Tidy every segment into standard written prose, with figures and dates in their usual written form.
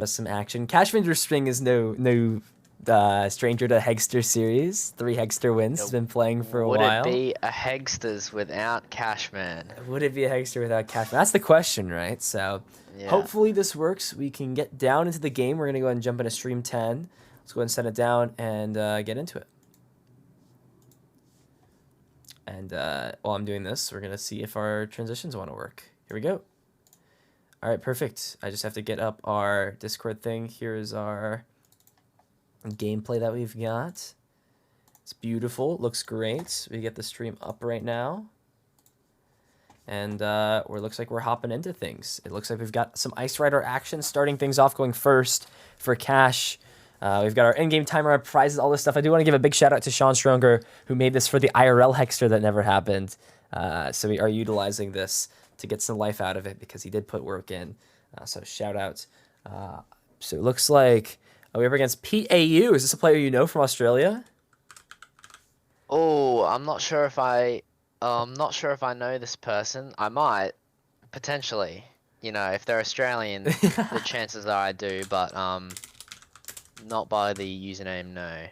Some action. Cashman's String is no stranger to Hegster series. 3 Hegster wins. He's been playing for a Would it while. be a Hegsters without Cashman? Would it be a Hegster without Cashman? That's the question, right? So Yeah. hopefully this works. We can get down into the game. We're going to go ahead and jump into stream 10. Let's go ahead and set it down and get into it. And while I'm doing this, we're going to see if our transitions want to work. Here we go. All right, perfect. I just have to get up our Discord thing. Here is our gameplay that we've got. It's beautiful. It looks great. We get the stream up right now. And it looks like we're hopping into things. It looks like we've got some Ice Rider action starting things off, going first for Cash. We've got our in-game timer, our prizes, all this stuff. I do want to give a big shout out to Sean Stronger, who made this for the IRL Hexter that never happened. So we are utilizing this to get some life out of it because he did put work in. So shout out. So it looks like we're up against PAU. Is this a player you know from Australia? Oh, I'm not sure if I know this person. I might, potentially. You know, if they're Australian, the chances are I do, but not by the username, no.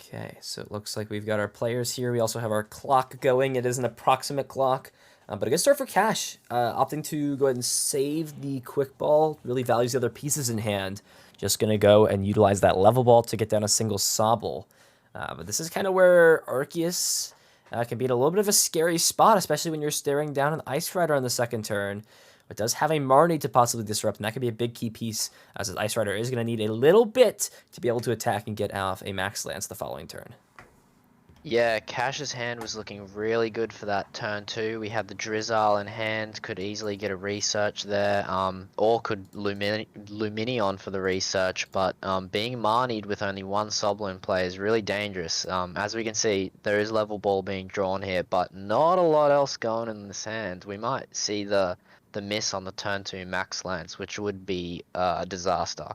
Okay, so it looks like we've got our players here. We also have our clock going. It is an approximate clock, but a good start for Cash. Opting to go ahead and save the quick ball. Really values the other pieces in hand. Just going to go and utilize that level ball to get down a single Sobble. But this is kind of where Arceus can be in a little bit of a scary spot, especially when you're staring down an Ice Rider on the second turn. It does have a Marnie to possibly disrupt, and that could be a big key piece, as the Ice Rider is going to need a little bit to be able to attack and get off a Max Lance the following turn. Yeah, Cash's hand was looking really good for that turn 2. We had the Drizzile in hand, could easily get a research there, or could Luminion for the research, but being Marnied with only one Sobble in play is really dangerous. As we can see, there is level ball being drawn here, but not a lot else going in this hand. We might see the miss on the turn 2 Max Lance, which would be a disaster.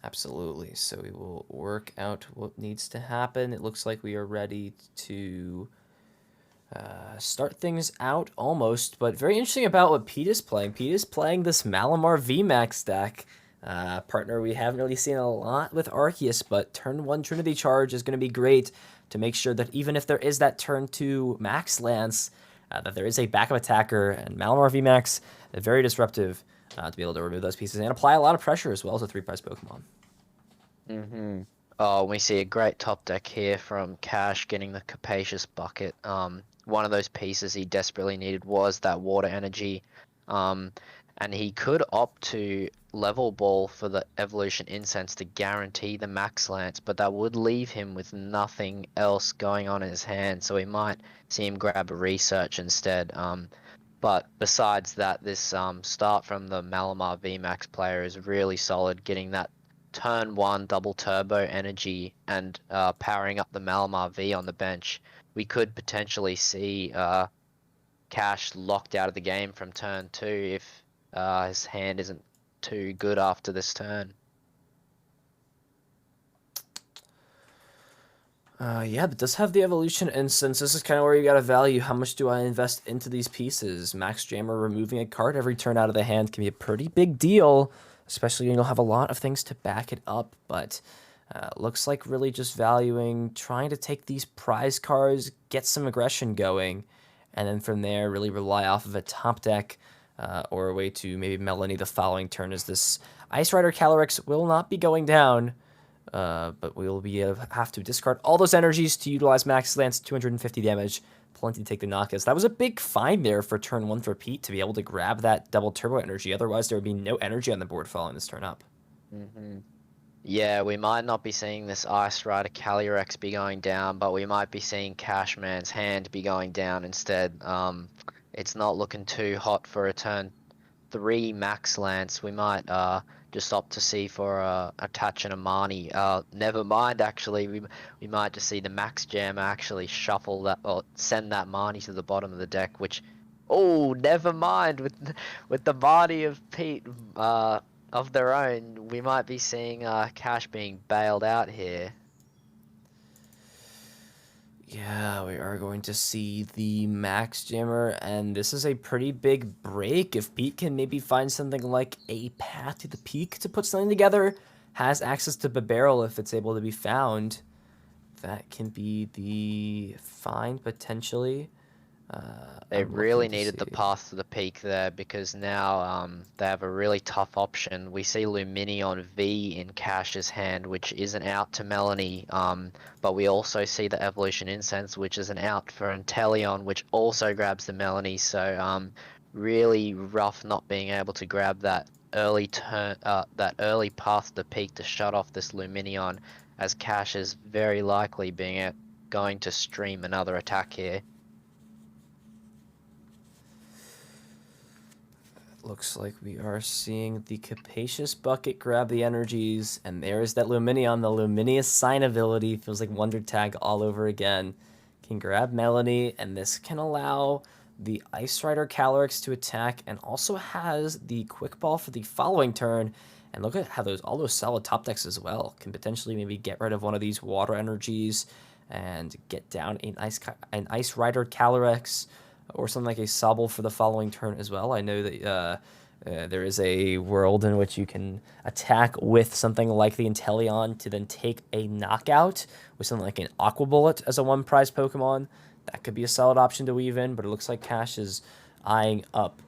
Absolutely. So we will work out what needs to happen. It looks like we are ready to start things out almost, but very interesting about what Pete is playing. Pete is playing this Malamar VMax deck. Partner we haven't really seen a lot with Arceus, but turn 1 Trinity Charge is going to be great to make sure that even if there is that turn 2 Max Lance, that there is a backup attacker, and Malamar VMax, very disruptive to be able to remove those pieces and apply a lot of pressure as well as a 3-prize Pokemon. Oh, we see a great top deck here from Cash getting the Capacious Bucket. One of those pieces he desperately needed was that water energy. And he could opt to level ball for the Evolution Incense to guarantee the Max Lance, but that would leave him with nothing else going on in his hand, so we might see him grab a research instead. But besides that, this start from the Malamar VMax player is really solid, getting that turn 1 double turbo energy and powering up the Malamar V on the bench. We could potentially see Cash locked out of the game from turn 2 if his hand isn't too good after this turn. Yeah, but does have the Evolution Instance. This is kind of where you got to value how much do I invest into these pieces. Max Jammer removing a card every turn out of the hand can be a pretty big deal, especially when you'll have a lot of things to back it up. But looks like really just valuing, trying to take these prize cards, get some aggression going, and then from there really rely off of a top deck or a way to maybe Melanie the following turn, as this Ice Rider Calyrex will not be going down. But we'll have to discard all those energies to utilize Max Lance, 250 damage, plenty to take the knockouts. That was a big find there for turn 1 for Pete to be able to grab that double turbo energy. Otherwise, there would be no energy on the board following this turn up. Yeah, we might not be seeing this Ice Rider Calyrex be going down, but we might be seeing Cashman's hand be going down instead. It's not looking too hot for a turn 3 Max Lance. We might just opt to see for a touch and a Marnie. Never mind, actually, we might just see the Max Jam actually shuffle that, or send that Marnie to the bottom of the deck, which, oh, never mind, with the Marnie of Pete of their own, we might be seeing Cash being bailed out here. Yeah, we are going to see the Max Jammer, and this is a pretty big break. If Pete can maybe find something like a Path to the Peak to put something together, has access to the barrel if it's able to be found, that can be the find potentially. They I'm looking really to needed the see. path to the peak there because now they have a really tough option. We see Luminion V in Cash's hand, which is an out to Melanie, but we also see the Evolution Incense, which is an out for Inteleon, which also grabs the Melanie. So really rough not being able to grab that early turn, that early path to the peak to shut off this Luminion, as Cash is very likely going to stream another attack here. Looks like we are seeing the Capacious Bucket grab the energies, and there's that Luminion. The Luminous Sign ability feels like Wonder Tag all over again. Can grab Melanie, and this can allow the Ice Rider Calyrex to attack, and also has the Quick Ball for the following turn. And look at how all those solid top decks as well can potentially maybe get rid of one of these water energies and get down an Ice Rider Calyrex or something like a Sobble for the following turn as well. I know that there is a world in which you can attack with something like the Inteleon to then take a knockout with something like an Aqua Bullet as a one prize Pokemon. That could be a solid option to weave in, but it looks like Cash is eyeing up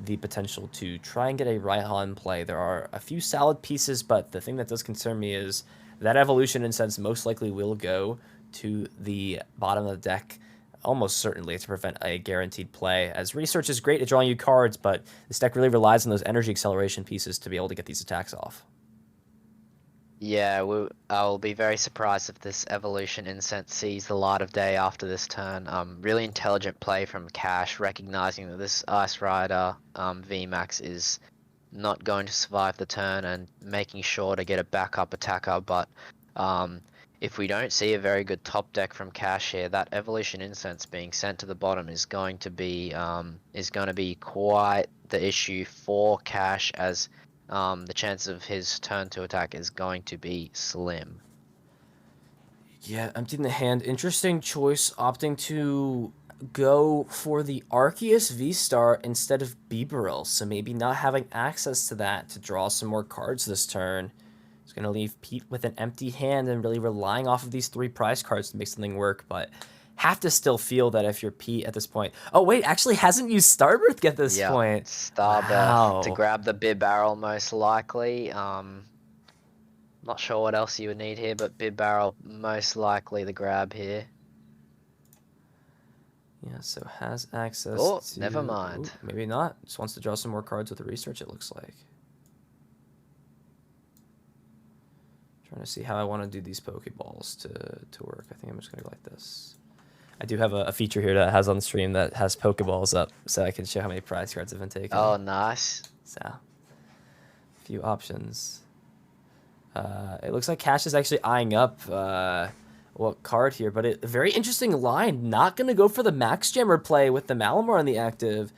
the potential to try and get a Raihan play. There are a few solid pieces, but the thing that does concern me is that Evolution Incense most likely will go to the bottom of the deck almost certainly to prevent a guaranteed play, as research is great at drawing you cards, but this deck really relies on those energy acceleration pieces to be able to get these attacks off. Yeah, I'll be very surprised if this Evolution Incense sees the light of day after this turn. Really intelligent play from Cash, recognizing that this Ice Rider VMax is not going to survive the turn and making sure to get a backup attacker, but if we don't see a very good top deck from Cash here, that Evolution Incense being sent to the bottom is going to be quite the issue for Cash, as the chance of his turn to attack is going to be slim. Yeah, emptying the hand. Interesting choice, opting to go for the Arceus VSTAR instead of Bibarel, so maybe not having access to that to draw some more cards this turn. It's going to leave Pete with an empty hand and really relying off of these 3 prize cards to make something work, but have to still feel that if you're Pete at this point. Oh, wait, actually hasn't used Starbirth at this Yep, point. Starbirth to Wow. grab the bib barrel most likely. Not sure what else you would need here, but bib barrel most likely the grab here. Yeah, so has access Oh, to... never mind. Ooh, maybe not. Just wants to draw some more cards with the research, it looks like. Trying to see how I want to do these Pokeballs to work. I think I'm just going to go like this. I do have a feature here that has on the stream that has Pokeballs up, so I can show how many prize cards have been taken. Oh, nice. So, a few options. It looks like Cash is actually eyeing up what card here, but a very interesting line. Not going to go for the Max Jammer play with the Malamar on the active.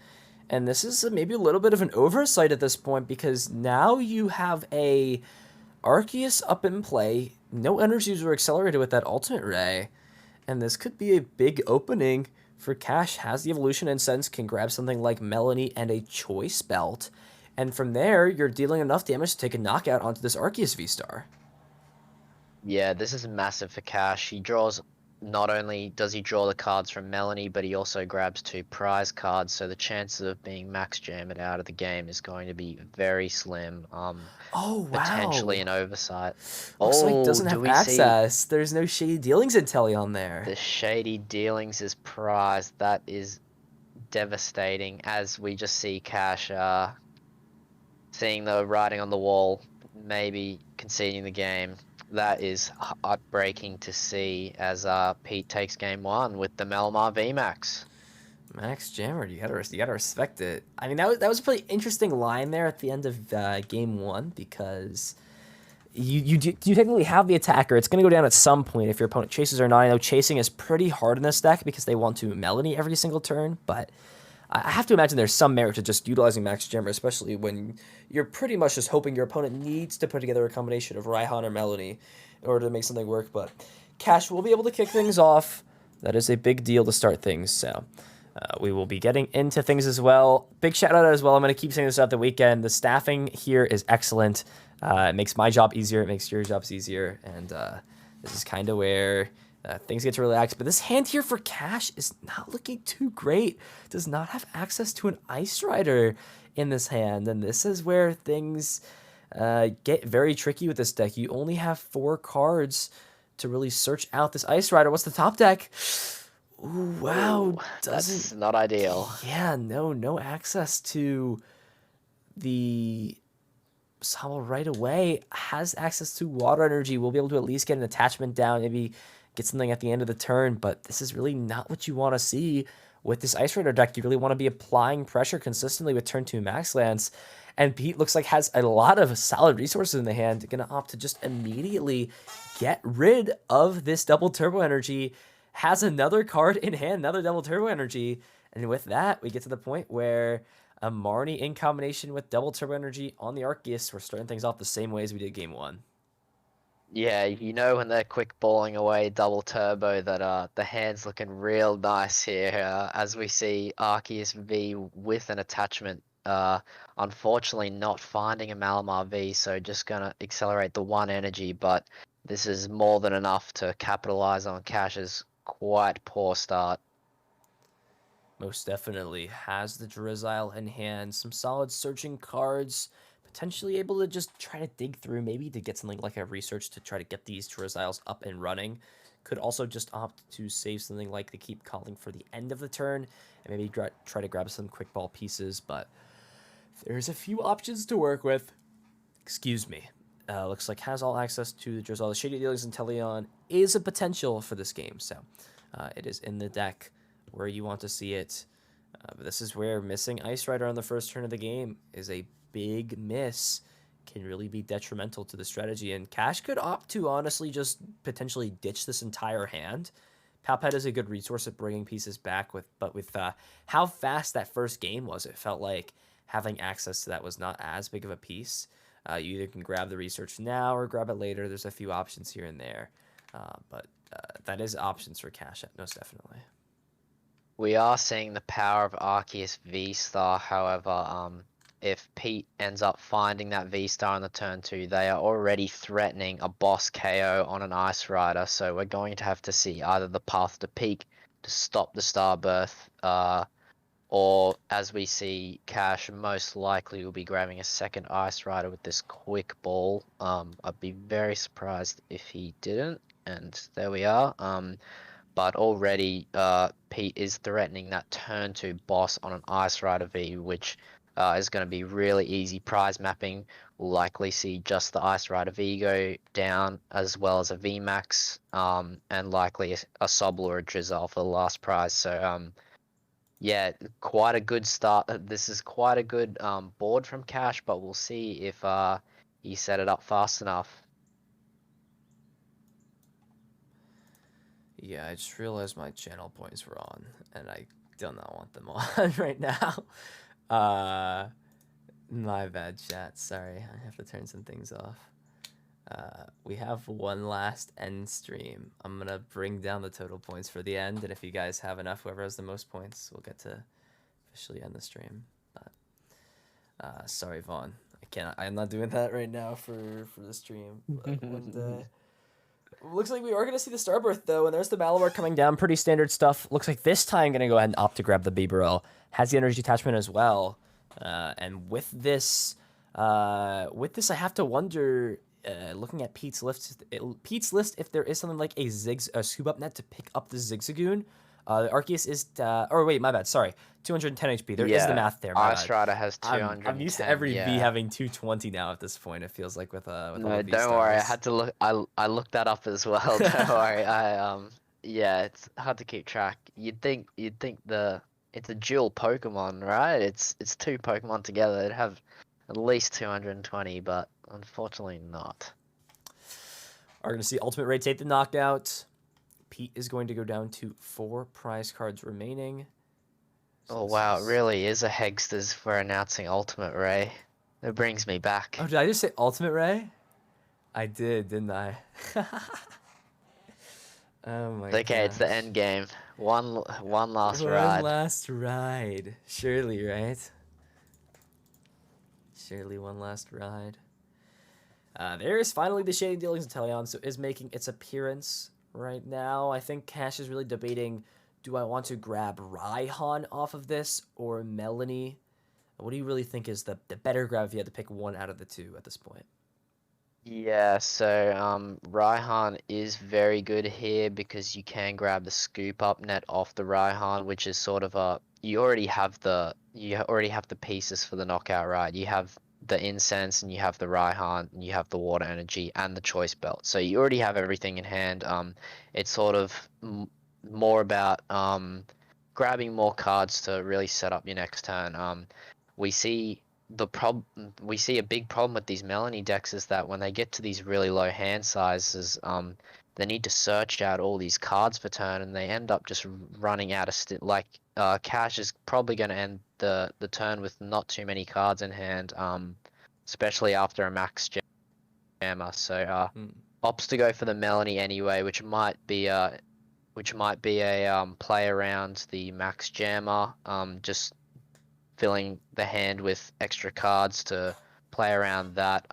And this is maybe a little bit of an oversight at this point, because now you have a Arceus up in play. No energies were accelerated with that Ultimate Ray. And this could be a big opening for Cash. Has the Evolution Incense, can grab something like Melanie and a Choice Belt. And from there, you're dealing enough damage to take a knockout onto this Arceus VSTAR. Yeah, this is massive for Cash. Not only does he draw the cards from Melanie, but he also grabs 2 prize cards, so the chances of being max jammed out of the game is going to be very slim. Oh, wow. Potentially an oversight. Looks like doesn't do have we see access. There's no Shady Dealings Inteleon there. the Shady Dealings is prize? That is devastating, as we just see Cash seeing the writing on the wall, maybe conceding the game. That is heartbreaking to see, as Pete takes game 1 with the Malamar VMax. Max Jammer, you gotta respect it. I mean, that was a pretty interesting line there at the end of game 1, because you technically have the attacker. It's gonna go down at some point if your opponent chases or not. I know chasing is pretty hard in this deck because they want to Melanie every single turn, but I have to imagine there's some merit to just utilizing Max Jammer, especially when you're pretty much just hoping your opponent needs to put together a combination of Raihan or Melanie in order to make something work. But Cash will be able to kick things off That is a big deal to start things, so we will be getting into things as well. Big shout out as well. I'm going to keep saying this throughout the weekend. The staffing here is excellent. It makes my job easier. It makes your jobs easier. And this is kind of where things get to relax. But this hand here for Cash is not looking too great. Does not have access to an Ice Rider in this hand. And this is where things get very tricky with this deck. You only have 4 cards to really search out this Ice Rider. What's the top deck? Ooh, wow. Ooh, that's not ideal. Yeah, no access to the Sabo right away. Has access to water energy. We'll be able to at least get an attachment down, maybe get something at the end of the turn, but this is really not what you want to see with this Ice Rider deck. You really want to be applying pressure consistently with turn 2 Max Lance. And Pete looks like has a lot of solid resources in the hand. Going to opt to just immediately get rid of this double turbo energy. Has another card in hand, another double turbo energy. And with that, we get to the point where a Marnie in combination with double turbo energy on the Arceus, we're starting things off the same way as we did game 1. Yeah, you know when they're quick balling away double turbo that the hand's looking real nice here as we see Arceus V with an attachment. Unfortunately not finding a Malamar V, so just gonna accelerate the 1 energy, but this is more than enough to capitalize on Cash's quite poor start. Most definitely has the Drizzile in hand, some solid searching cards, potentially able to just try to dig through, maybe to get something like a research to try to get these Drizziles up and running. Could also just opt to save something like the Keep Calling for the end of the turn, and maybe try to grab some quick ball pieces, but there's a few options to work with. Excuse me. Looks like has all access to the Drizzile. The Shady Dealings and Teleon is a potential for this game, so it is in the deck where you want to see it. But this is where missing Ice Rider on the first turn of the game is a big miss. Can really be detrimental to the strategy, and Cash could opt to honestly just potentially ditch this entire hand. Palpet is a good resource at bringing pieces back, but with how fast that first game was, it felt like having access to that was not as big of a piece. You either can grab the research now or grab it later. There's a few options here and there, but that is options for Cash, most definitely. We are seeing the power of Arceus VSTAR, however, if Pete ends up finding that VSTAR on the turn 2, they are already threatening a boss KO on an Ice Rider, so we're going to have to see either the Path to Peak to stop the Star Birth, or as we see, Cash most likely will be grabbing a second Ice Rider with this quick ball. I'd be very surprised if he didn't, and there we are. But already Pete is threatening that turn 2 boss on an Ice Rider V, which is going to be really easy prize mapping. We'll likely see just the Ice Rider V go down, as well as a VMax, and likely a Sobble or a Drizzle for the last prize. So yeah, quite a good start. This is quite a good board from Cash, but we'll see if he set it up fast enough. Yeah, I just realized my channel points were on, and I do not want them on right now. My bad, chat. Sorry, I have to turn some things off. We have one last end stream. I'm gonna bring down the total points for the end, and if you guys have enough, whoever has the most points, we'll get to officially end the stream. But sorry, Vaughn. I'm not doing that right now for the stream. But one day. Looks like we are going to see the Starbirth, though, and there's the Malamar coming down. Pretty standard stuff. Looks like this time going to go ahead and opt to grab the Bibarel. Has the energy attachment as well. And with this, I have to wonder, looking at Pete's list, if there is something like a scoop up net to pick up the Zigzagoon. Arceus is, or wait, my bad, sorry. 210 HP. There is the math there. Ice Rider has 210. I'm used to every V having 220 now at this point. It feels like with all the V don't worry. I had to look. I looked that up as well. Don't worry. Yeah, it's hard to keep track. You'd think it's a dual Pokemon, right? It's 2 Pokemon together. It'd have at least 220, but unfortunately not. Are going to see Ultimate Ray take the knockout. Pete is going to go down to 4 prize cards remaining. So wow, it really is a Hegsters for announcing Ultimate Ray. It brings me back. Oh, did I just say Ultimate Ray? I did, didn't I? Oh my Okay, it's the gosh. end game. One last One ride. last ride. Surely, right? Surely one last ride. There is finally the Shady Dealings Intellion, so is making its appearance right now. I think Cash is really debating, do I want to grab Raihan off of this or Melanie? What do you really think is the better grab if you had to pick one out of the two at this point? Yeah, so Raihan is very good here because you can grab the scoop up net off the Raihan, which is sort of a you already have the pieces for the knockout, right? You have the incense and you have the Raihan and you have the water energy and the choice belt. So you already have everything in hand. It's sort of more about grabbing more cards to really set up your next turn. We see we see a big problem with these Melanie decks is that when they get to these really low hand sizes, they need to search out all these cards per turn, and they end up just running out of Cash is probably going to end the turn with not too many cards in hand, especially after a max jammer. So Hmm. opts to go for the Melanie anyway, which might be a play around the max jammer, just filling the hand with extra cards to play around that.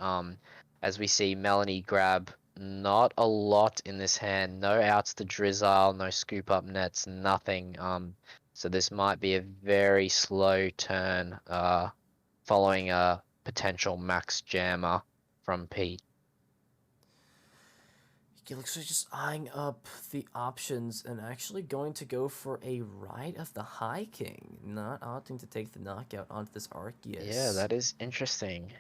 As we see Melanie grab not a lot in this hand, no outs to Drizzile, no scoop up nets, nothing. So this might be a very slow turn, following a potential max jammer from Pete. He looks like just eyeing up the options and actually going to go for a Rite of the High King, not opting to take the knockout onto this Yeah, Arceus. that is interesting.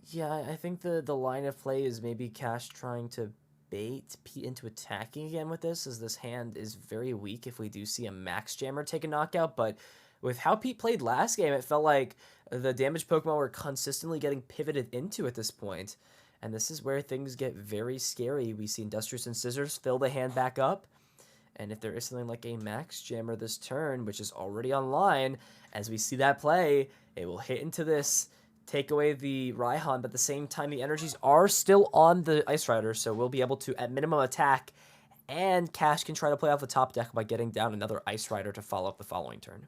Yeah, I think the line of play is maybe Cash trying to bait Pete into attacking again with this, as this hand is very weak if we do see a Max Jammer take a knockout. But with how Pete played last game, it felt like the damage Pokemon were consistently getting pivoted into at this point. And this is where things get very scary. We see Industrious and Scissors fill the hand back up. And if there is something like a Max Jammer this turn, which is already online, as we see that play, it will hit into this, take away the Raihan, but at the same time, the energies are still on the Ice Rider, so we'll be able to, at minimum, attack, and Cash can try to play off the top deck by getting down another Ice Rider to follow up the following turn.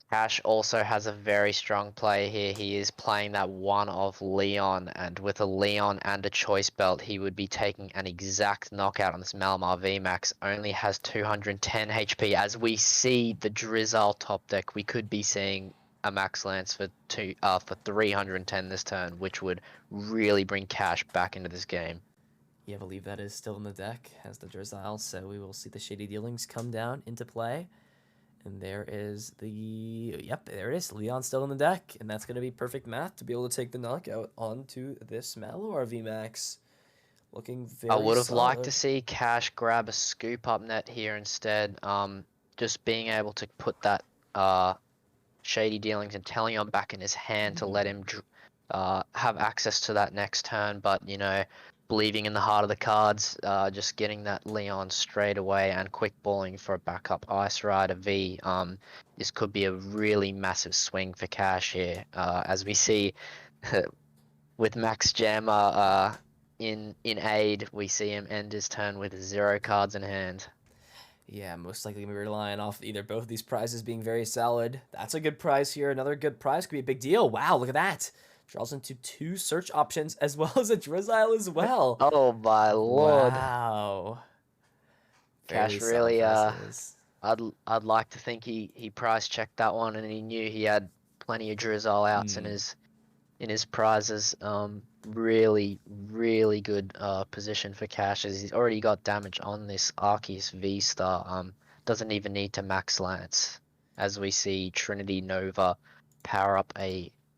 Cash also has a very strong play here. He is playing that one of Leon, and with a Leon and a choice belt, he would be taking an exact knockout on this Malamar VMax. Only has 210 HP. As we see the Drizzile top deck, we could be seeing a Max Lance for 310 this turn, which would really bring Cash back into this game. Yeah, I believe that is still in the deck, as the Drizzile, so we will see the Shady Dealings come down into play. And there is yep, there it is. Leon still in the deck, and that's going to be perfect math to be able to take the knockout onto this Malamar VMax. Looking I very would have liked to solid. see Cash grab a scoop up net here instead. Just being able to put that Shady Dealings and Tellion back in his hand to let him have access to that next turn, but believing in the heart of the cards, just getting that Leon straight away and quick balling for a backup Ice Rider V. This could be a really massive swing for Cash here, as we see with Max Jammer in aid, we see him end his turn with 0 cards in hand. Yeah, most likely gonna be relying off either both of these prizes being very solid. That's a good prize here. Another good prize could be a big deal. Wow, look at that. Draws into 2 search options as well as a Drizzile as well. Oh my lord. Wow. Very Cash solid really prizes. I'd like to think he price checked that one and he knew he had plenty of Drizzile outs Hmm. in his prizes. Really good position for Cash as he's already got damage on this Arceus VSTAR. Doesn't even need to max Lance, as we see Trinity Nova power up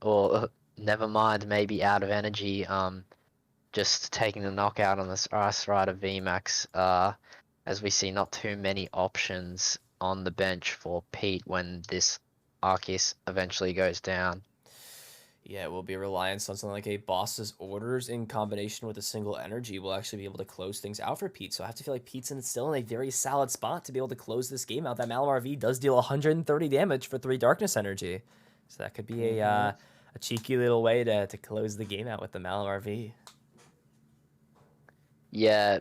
or never mind, maybe out of energy. Just taking the knockout on this Ice Rider VMax. As we see not too many options on the bench for Pete when this Arceus eventually goes down. Yeah, we'll be reliant on something like a boss's orders in combination with a single energy. We'll actually be able to close things out for Pete. So I have to feel like Pete's still in a very solid spot to be able to close this game out. That Malamar V does deal 130 damage for 3 darkness energy. So that could be a cheeky little way to close the game out with the Malamar V. Yeah,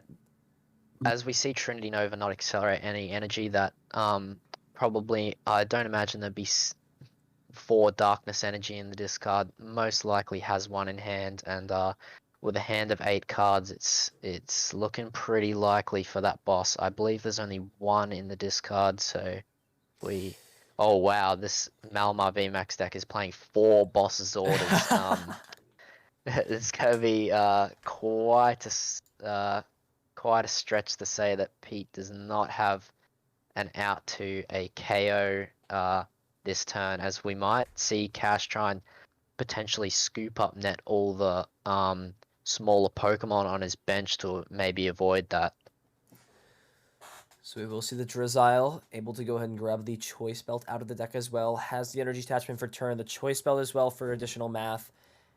as we see Trinity Nova not accelerate any energy, that probably I don't imagine there'd be 4 darkness energy in the discard. Most likely has 1 in hand, and with a hand of 8 cards, it's looking pretty likely for that boss. I believe there's only 1 in the discard, so we. Oh wow, this Malamar VMax deck is playing 4 bosses orders. It's gonna be quite a stretch to say that Pete does not have an out to a KO this turn, as we might see Cash try and potentially scoop up net all the smaller Pokemon on his bench to maybe avoid that. So we will see the Drizzile able to go ahead and grab the Choice Belt out of the deck as well. Has the Energy Attachment for turn, the Choice Belt as well for additional math,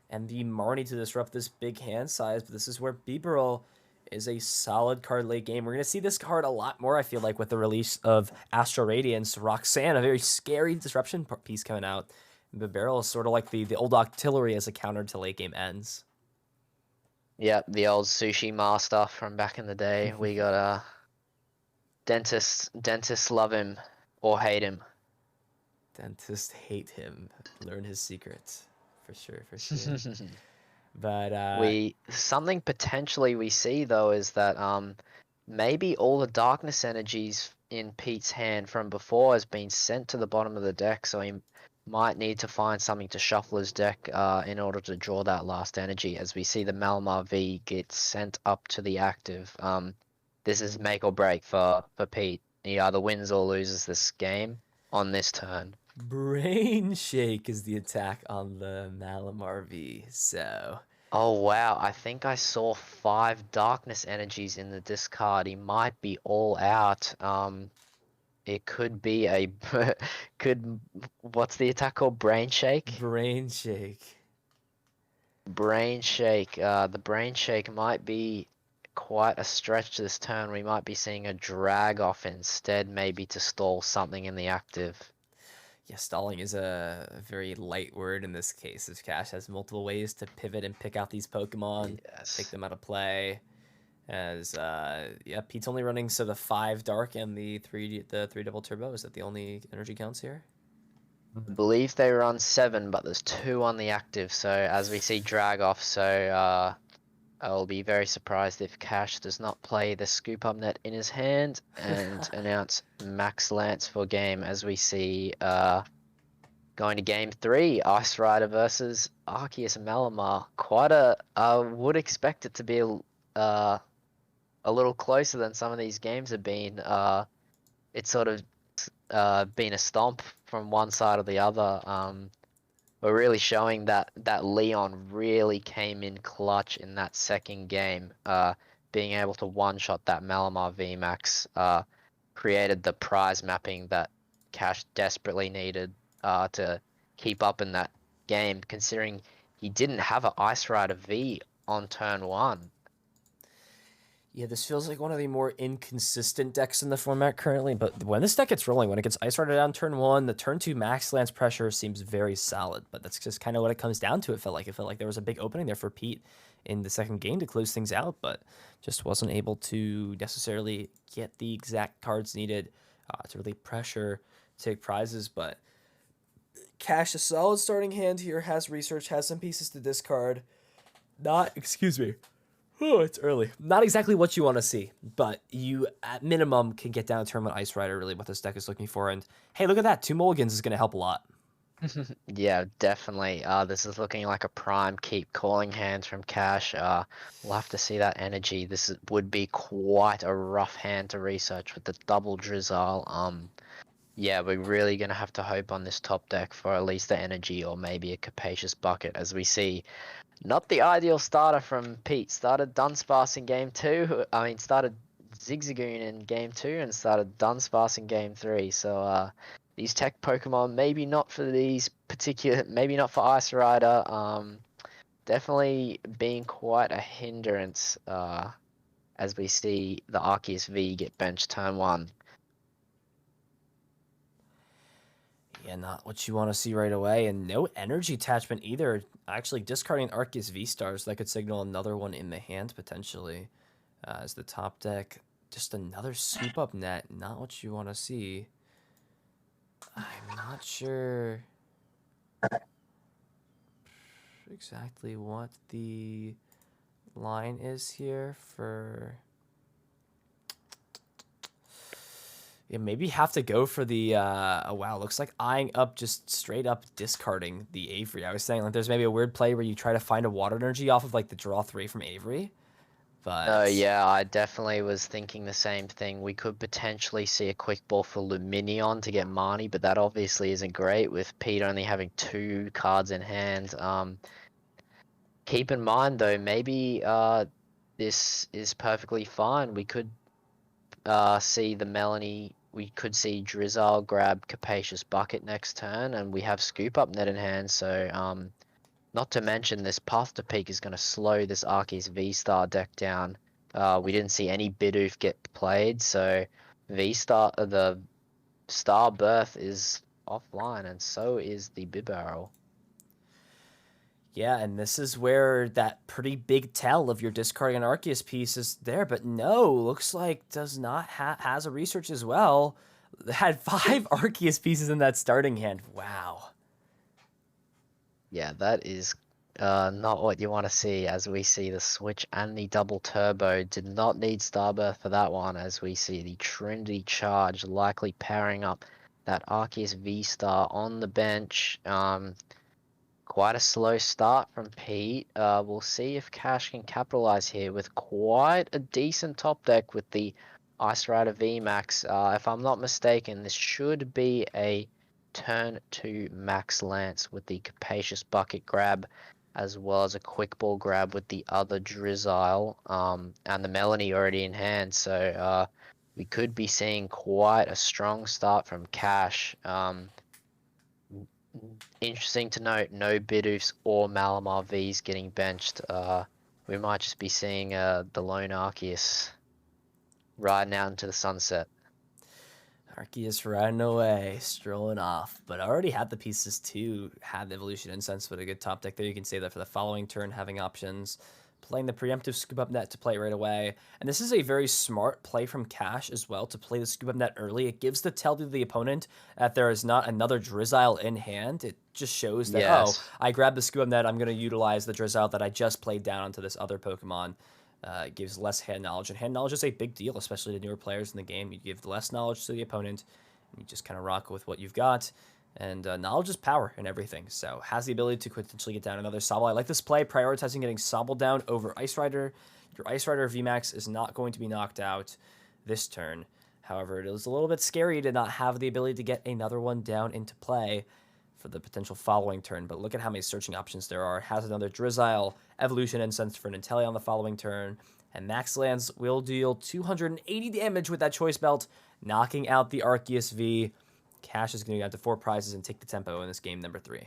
and the Marnie to disrupt this big hand size. But this is where Bibarel is a solid card late game. We're going to see this card a lot more, I feel like, with the release of Astral Radiance. Roxanne, a very scary disruption piece coming out. Bibarel is sort of like the old Octillery as a counter to late game ends. Yep, the old sushi master from back in the day. We got dentists love him or hate him. Dentists hate him. Learn his secrets. For sure, for sure. But something potentially we see though is that maybe all the darkness energies in Pete's hand from before has been sent to the bottom of the deck, so he might need to find something to shuffle his deck in order to draw that last energy, as we see the Malamar V get sent up to the active. This is make or break for Pete. He either wins or loses this game on this turn. Brain Shake is the attack on the Malamar V, so... Oh wow, I think I saw 5 darkness energies in the discard. He might be all out. It could be a... What's the attack called? Brain Shake? Brain Shake. Brain Shake. The Brain Shake might be quite a stretch this turn. We might be seeing a drag off instead, maybe to stall something in the active. Yeah, stalling is a very light word in this case, as Cash has multiple ways to pivot and pick out these Pokemon, take them out of play. As yeah, Pete's only running the 5 dark and the 3 double turbo. Is that the only energy counts here? I believe they run 7, but there's 2 on the active. So as we see drag off, so I'll be very surprised if Cash does not play the scoop up net in his hand and announce Max Lance for game, as we see going to game 3, Ice Rider versus Arceus Malamar. Quite I would expect it to be a little closer than some of these games have been. It's sort of been a stomp from one side or the other. We're really showing that Leon really came in clutch in that second game. Being able to one-shot that Malamar VMax created the prize mapping that Cash desperately needed to keep up in that game, considering he didn't have an Ice Rider V on turn 1. Yeah, this feels like one of the more inconsistent decks in the format currently, but when this deck gets rolling, when it gets Ice Rider down turn 1, the turn 2 Max Lance pressure seems very solid, but that's just kind of what it comes down to. It felt like there was a big opening there for Pete in the second game to close things out, but just wasn't able to necessarily get the exact cards needed to really pressure, take prizes. But Cash, a solid starting hand here, has research, has some pieces to discard. Excuse me. Oh, it's early. Not exactly what you want to see, but you, at minimum, can get down a turn with Ice Rider, really what this deck is looking for. And, hey, look at that. 2 mulligans is going to help a lot. Yeah, definitely. This is looking like a prime keep calling hands from Cash. We'll have to see that energy. This would be quite a rough hand to research with the double Drizzile. Yeah, we're really going to have to hope on this top deck for at least the energy or maybe a Capacious Bucket, as we see. Not the ideal starter from Pete. Started Dunsparce in game 2. I mean, started Zigzagoon in game 2 and started Dunsparce in game 3. So these tech Pokemon, maybe not for maybe not for Ice Rider. Definitely being quite a hindrance as we see the Arceus V get benched turn 1. Yeah, not what you want to see right away. And no energy attachment either. Actually, discarding Arceus VSTAR, so that could signal another one in the hand, potentially. As the top deck just another scoop up net. Not what you want to see. I'm not sure exactly what the line is here for. Yeah, maybe have to go for the, oh wow, looks like eyeing up, just straight up discarding the Avery. I was saying, like, there's maybe a weird play where you try to find a water energy off of, like, the draw 3 from Avery, but Yeah, I definitely was thinking the same thing. We could potentially see a quick ball for Luminion to get Marnie, but that obviously isn't great with Pete only having 2 cards in hand. Keep in mind though, maybe this is perfectly fine. We could see the Melanie. We could see Drizzile grab Capacious Bucket next turn, and we have Scoop Up Net in hand. So not to mention this Path to Peak is going to slow this Arceus VSTAR deck down. We didn't see any Bidoof get played, so VSTAR, the Star Birth is offline, and so is the Bibarel. yeah, and this is where that pretty big tell of your discarding an Arceus piece is there, but no, looks like does not has a research as well. Had 5 Arceus pieces in that starting hand. Wow. Yeah, that is not what you want to see, as we see the Switch and the Double Turbo. Did not need Starbirth for that one, as we see the Trinity Charge likely powering up that Arceus V-Star on the bench. Quite a slow start from Pete. We'll see if Cash can capitalize here with quite a decent top deck with the Ice Rider VMax. If I'm not mistaken, this should be a turn 2 Max Lance with the Capacious Bucket grab, as well as a Quick Ball grab with the other Drizzile, and the Melanie already in hand. So we could be seeing quite a strong start from Cash. Interesting to note, no Bidoofs or Malamar Vs getting benched. We might just be seeing the lone Arceus riding out into the sunset. Arceus riding away, strolling off, but I already had the pieces to have the Evolution Incense with a good top deck there. You can save that for the following turn, having options. Playing the preemptive Scoop Up Net to play it right away. And this is a very smart play from Cash as well to play the Scoop Up Net early. It gives the tell to the opponent that there is not another Drizzile in hand. It just shows that, oh, Yes. I grabbed the Scoop Up Net, I'm going to utilize the Drizzile that I just played down onto this other Pokemon. It gives less hand knowledge, and hand knowledge is a big deal, especially to newer players in the game. You give less knowledge to the opponent, and you just kind of rock with what you've got. And knowledge is power and everything, so has the ability to potentially get down another Sobble. I like this play, prioritizing getting Sobble down over Ice Rider. Your Ice Rider VMAX is not going to be knocked out this turn. However, it is a little bit scary to not have the ability to get another one down into play for the potential following turn, but look at how many searching options there are. Has another Drizzile, Evolution Incense for an Inteleon on the following turn, and Max Lance will deal 280 damage with that Choice Belt, knocking out the Arceus V. Cash is going to go down to 4 prizes and take the tempo in this game number 3.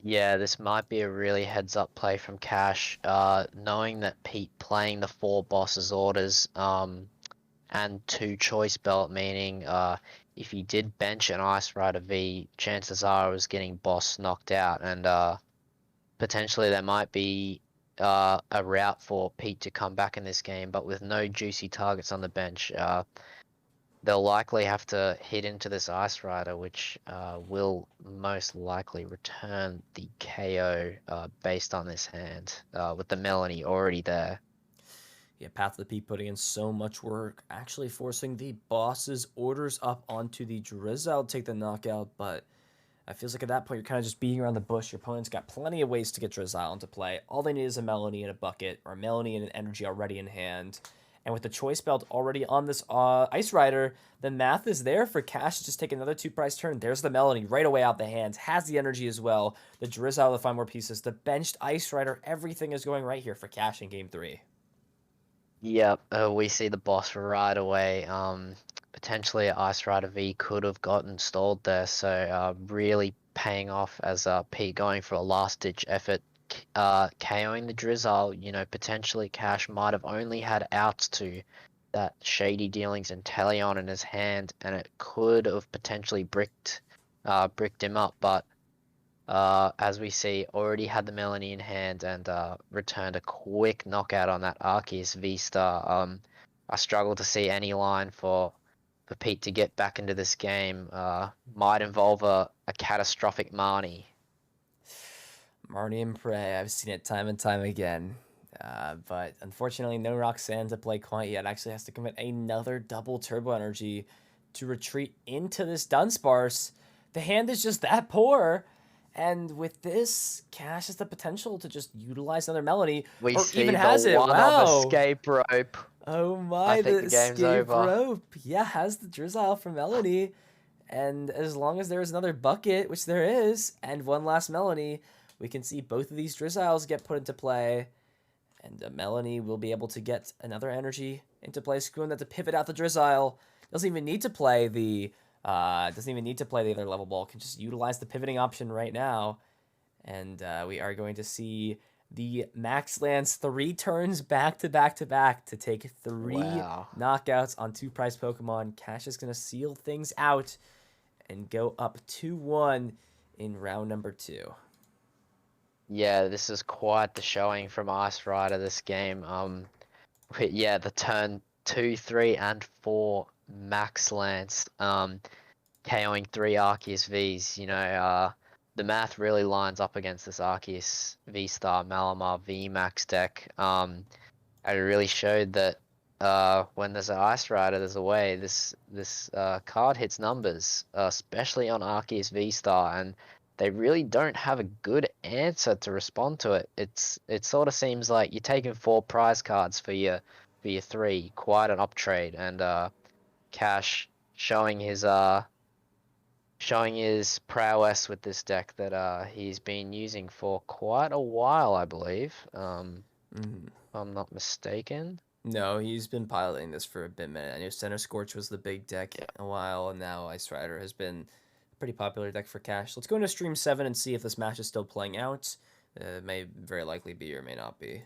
Yeah, this might be a really heads-up play from Cash, knowing that Pete playing the 4 bosses orders, and 2 Choice Belt, meaning if he did bench an Ice Rider V, chances are it was getting boss knocked out, and potentially there might be a route for Pete to come back in this game, but with no juicy targets on the bench, they'll likely have to hit into this Ice Rider, which will most likely return the KO based on this hand, with the Melanie already there. Yeah, Path of the Peak putting in so much work, actually forcing the boss's orders up onto the Drizzile to take the knockout, but it feels like at that point you're kind of just beating around the bush. Your opponent's got plenty of ways to get Drizzile into play. All they need is a Melanie in a bucket, or a Melanie and an energy already in hand. And with the Choice Belt already on this Ice Rider, the math is there for Cash to just take another 2-prize turn. There's the Melanie right away out the hands, has the energy as well. The Drizzile to find more pieces, the benched Ice Rider, everything is going right here for Cash in Game 3. Yep, we see the boss right away. Potentially Ice Rider V could have gotten stalled there, so really paying off as Pete going for a last-ditch effort, KOing the Drizzile. You know, potentially Cash might have only had outs to that Shady Dealings and Teleon in his hand, and it could have potentially bricked him up, but as we see, already had the Melanie in hand and returned a quick knockout on that Arceus V-Star. I struggle to see any line for Pete to get back into this game. Might involve a catastrophic Marnie. Marnie and Prey, I've seen it time and time again. But unfortunately, no Roxanne to play quite yet. Actually has to commit another double Turbo Energy to retreat into this Dunsparce. The hand is just that poor. And with this, Cash has the potential to just utilize another Melody. We Or see even the has it. one of Wow. escape rope. Oh I my, think the the game's escape over. rope. Yeah, has the Drizzile for Melody. And as long as there is another bucket, which there is, and one last Melody, we can see both of these Drizziles get put into play. And Melanie will be able to get another energy into play. Schoon that to pivot out the Drizzile. Doesn't even need to play the other level ball. Can just utilize the pivoting option right now. And we are going to see the Max lands 3 turns back to back to back to take 3 Wow. knockouts on 2 prize Pokemon. Cash is going to seal things out and go up 2-1 in round number 2. Yeah, this is quite the showing from Ice Rider this game. Yeah, the turn 2, 3, and 4 Max Lance, KOing 3 Arceus Vs. The math really lines up against this Arceus VSTAR Malamar VMax deck. And it really showed that when there's an Ice Rider, there's a way. This card hits numbers, especially on Arceus VSTAR, and they really don't have a good answer to respond to it. It sort of seems like you're taking 4 prize cards for your 3, quite an uptrade, and Cash showing his prowess with this deck that he's been using for quite a while, I believe. If I'm not mistaken. No, he's been piloting this for a bit minute. I know Center Scorch was the big deck a while, and now Ice Rider has been a pretty popular deck for Cash. Let's go into Stream 7 and see if this match is still playing out. It may very likely be or may not be.